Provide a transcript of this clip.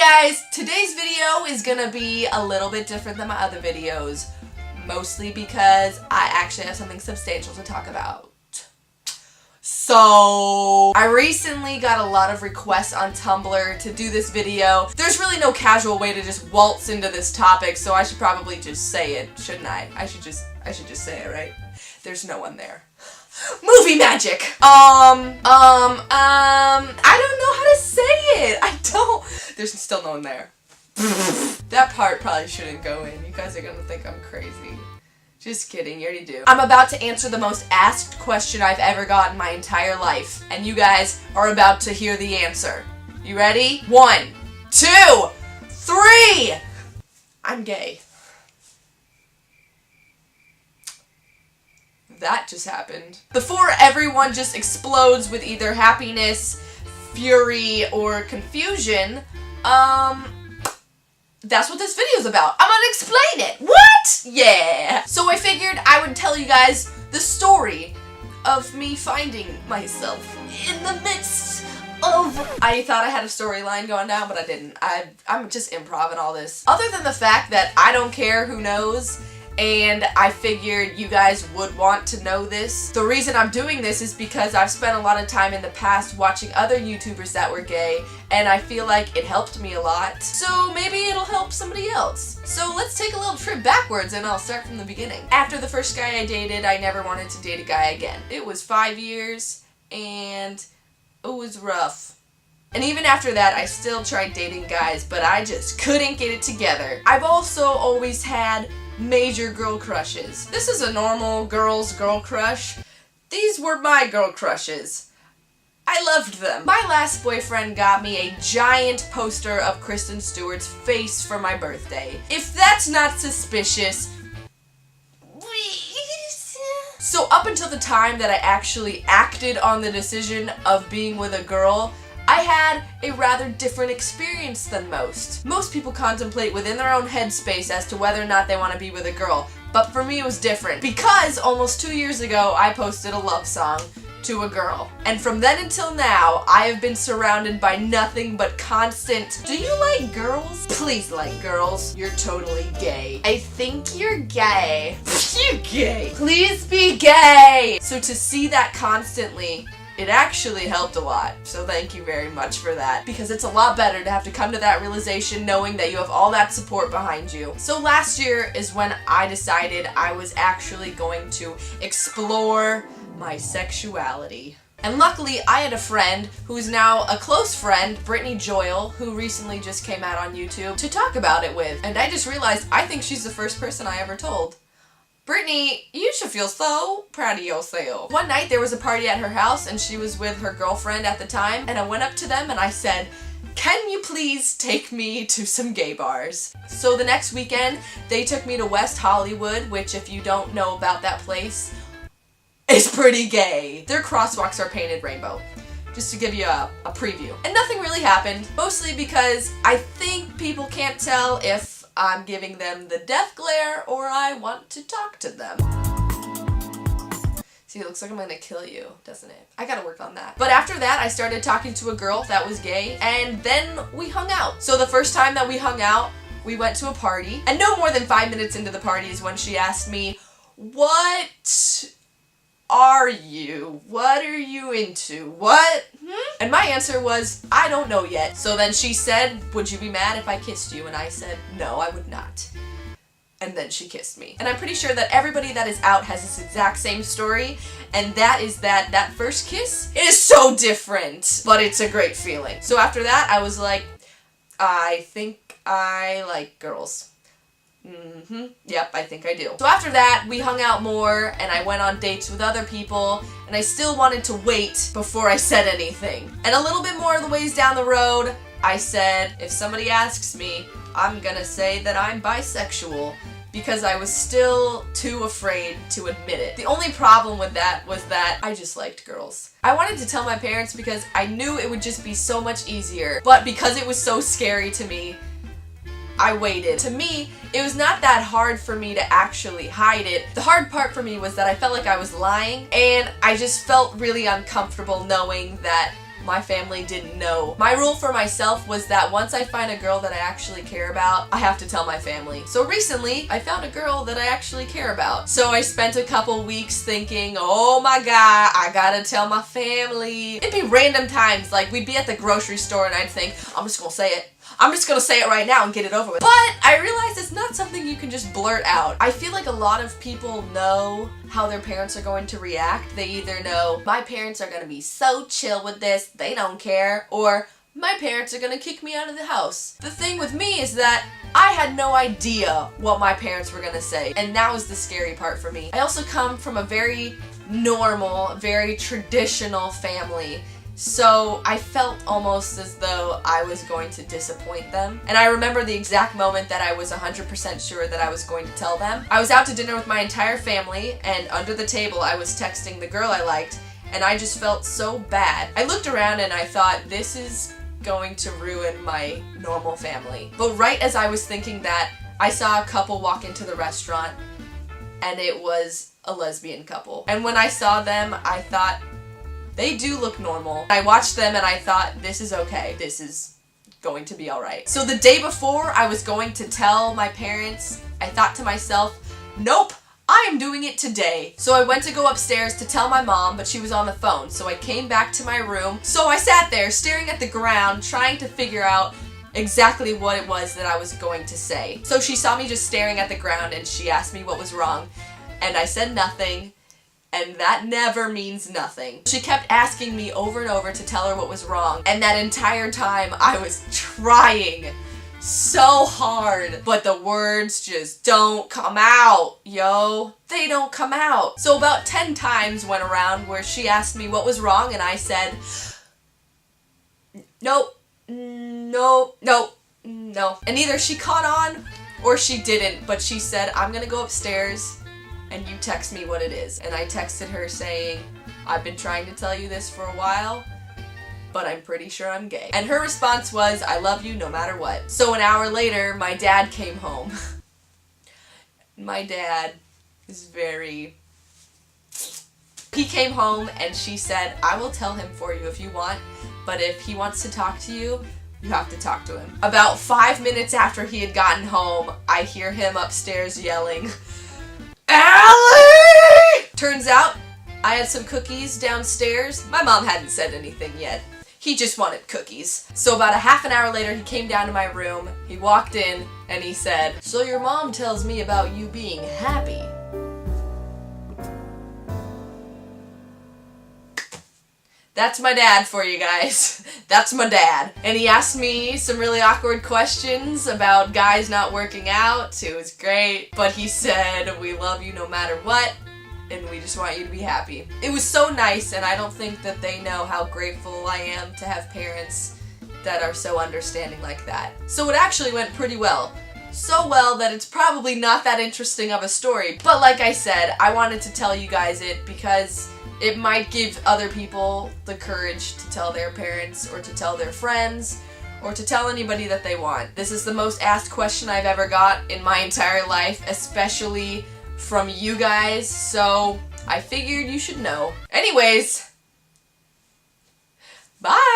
guys, today's video is gonna be a little bit different than my other videos, mostly because I actually have something substantial to talk about. So, I recently got a lot of requests on Tumblr to do this video. There's really no casual way to just waltz into this topic, so I should probably just say it, shouldn't I? I should just say it, right? There's no one there. Movie magic! I don't know how to say it! There's still no one there. That part probably shouldn't go in. You guys are gonna think I'm crazy. Just kidding, you already do. I'm about to answer the most asked question I've ever gotten in my entire life, and you guys are about to hear the answer. You ready? 1, 2, 3! I'm gay. That just happened. Before everyone just explodes with either happiness, fury, or confusion, that's what this video's about. I'm gonna explain it. What? Yeah. So I figured I would tell you guys the story of me finding myself in the midst of... I thought I had a storyline going down, but I didn't. I'm just improv all this. Other than the fact that I don't care who knows, and I figured you guys would want to know this. The reason I'm doing this is because I've spent a lot of time in the past watching other YouTubers that were gay, and I feel like it helped me a lot. So maybe it'll help somebody else. So let's take a little trip backwards and I'll start from the beginning. After the first guy I dated, I never wanted to date a guy again. It was 5 years and it was rough. And even after that, I still tried dating guys, but I just couldn't get it together. I've also always had major girl crushes. This is a normal girl crush. These were my girl crushes. I loved them. My last boyfriend got me a giant poster of Kristen Stewart's face for my birthday. If that's not suspicious, so up until the time that I actually acted on the decision of being with a girl, I had a rather different experience than most. Most people contemplate within their own headspace as to whether or not they want to be with a girl, but for me it was different. Because almost 2 years ago I posted a love song to a girl. And from then until now, I have been surrounded by nothing but constant, "Do you like girls? Please like girls. You're totally gay. I think you're gay. You're gay. Please be gay." So to see that constantly, it actually helped a lot, so thank you very much for that, because it's a lot better to have to come to that realization knowing that you have all that support behind you. So last year is when I decided I was actually going to explore my sexuality. And luckily, I had a friend who's now a close friend, Brittany Joyle, who recently just came out on YouTube, to talk about it with. And I just realized I think she's the first person I ever told. Brittany, you should feel so proud of yourself. One night there was a party at her house and she was with her girlfriend at the time, and I went up to them and I said, "Can you please take me to some gay bars?" So the next weekend they took me to West Hollywood, which if you don't know about that place, is pretty gay. Their crosswalks are painted rainbow. Just to give you a preview. And nothing really happened, mostly because I think people can't tell if I'm giving them the death glare or I want to talk to them. See, it looks like I'm gonna kill you, doesn't it? I gotta work on that. But after that, I started talking to a girl that was gay, and then we hung out. So the first time that we hung out, we went to a party, and no more than 5 minutes into the party is when she asked me, "What are you? What are you into? What?" And my answer was, "I don't know yet." So then she said, "Would you be mad if I kissed you?" And I said, "No, I would not." And then she kissed me. And I'm pretty sure that everybody that is out has this exact same story, and that is that first kiss is so different, but it's a great feeling. So after that, I was like, I think I like girls. Yep, I think I do. So after that, we hung out more, and I went on dates with other people, and I still wanted to wait before I said anything. And a little bit more of the ways down the road, I said, if somebody asks me, I'm gonna say that I'm bisexual, because I was still too afraid to admit it. The only problem with that was that I just liked girls. I wanted to tell my parents because I knew it would just be so much easier, but because it was so scary to me, I waited. To me, it was not that hard for me to actually hide it. The hard part for me was that I felt like I was lying, and I just felt really uncomfortable knowing that my family didn't know. My rule for myself was that once I find a girl that I actually care about, I have to tell my family. So recently, I found a girl that I actually care about. So I spent a couple weeks thinking, oh my god, I gotta tell my family. It'd be random times, like we'd be at the grocery store and I'd think, I'm just gonna say it. I'm just gonna say it right now and get it over with. But I realized it's not something you can just blurt out. I feel like a lot of people know how their parents are going to react. They either know, my parents are gonna be so chill with this, they don't care, or my parents are gonna kick me out of the house. The thing with me is that I had no idea what my parents were gonna say, and that was the scary part for me. I also come from a very normal, very traditional family. So I felt almost as though I was going to disappoint them. And I remember the exact moment that I was 100% sure that I was going to tell them. I was out to dinner with my entire family, and under the table I was texting the girl I liked, and I just felt so bad. I looked around and I thought, this is going to ruin my normal family. But right as I was thinking that, I saw a couple walk into the restaurant, and it was a lesbian couple. And when I saw them, I thought, they do look normal. I watched them and I thought, this is okay. This is going to be alright. So the day before I was going to tell my parents, I thought to myself, nope, I am doing it today. So I went to go upstairs to tell my mom, but she was on the phone. So I came back to my room. So I sat there staring at the ground, trying to figure out exactly what it was that I was going to say. So she saw me just staring at the ground and she asked me what was wrong. And I said nothing. And that never means nothing. She kept asking me over and over to tell her what was wrong, and that entire time I was trying so hard, but the words just don't come out, yo. They don't come out. So about 10 times went around where she asked me what was wrong, and I said, nope, no, no, no. And either she caught on or she didn't, but she said, I'm gonna go upstairs and you text me what it is. And I texted her saying, I've been trying to tell you this for a while, but I'm pretty sure I'm gay. And her response was, I love you no matter what. So an hour later, my dad came home. My dad is very... He came home and she said, I will tell him for you if you want, but if he wants to talk to you, you have to talk to him. About 5 minutes after he had gotten home, I hear him upstairs yelling, Allie! Turns out, I had some cookies downstairs. My mom hadn't said anything yet. He just wanted cookies. So about a half an hour later, he came down to my room, he walked in, and he said, so your mom tells me about you being happy. That's my dad for you guys. That's my dad. And he asked me some really awkward questions about guys not working out. It was great. But he said, we love you no matter what, and we just want you to be happy. It was so nice, and I don't think that they know how grateful I am to have parents that are so understanding like that. So it actually went pretty well. So well that it's probably not that interesting of a story. But like I said, I wanted to tell you guys it because it might give other people the courage to tell their parents or to tell their friends or to tell anybody that they want. This is the most asked question I've ever got in my entire life, especially from you guys, so I figured you should know. Anyways, bye!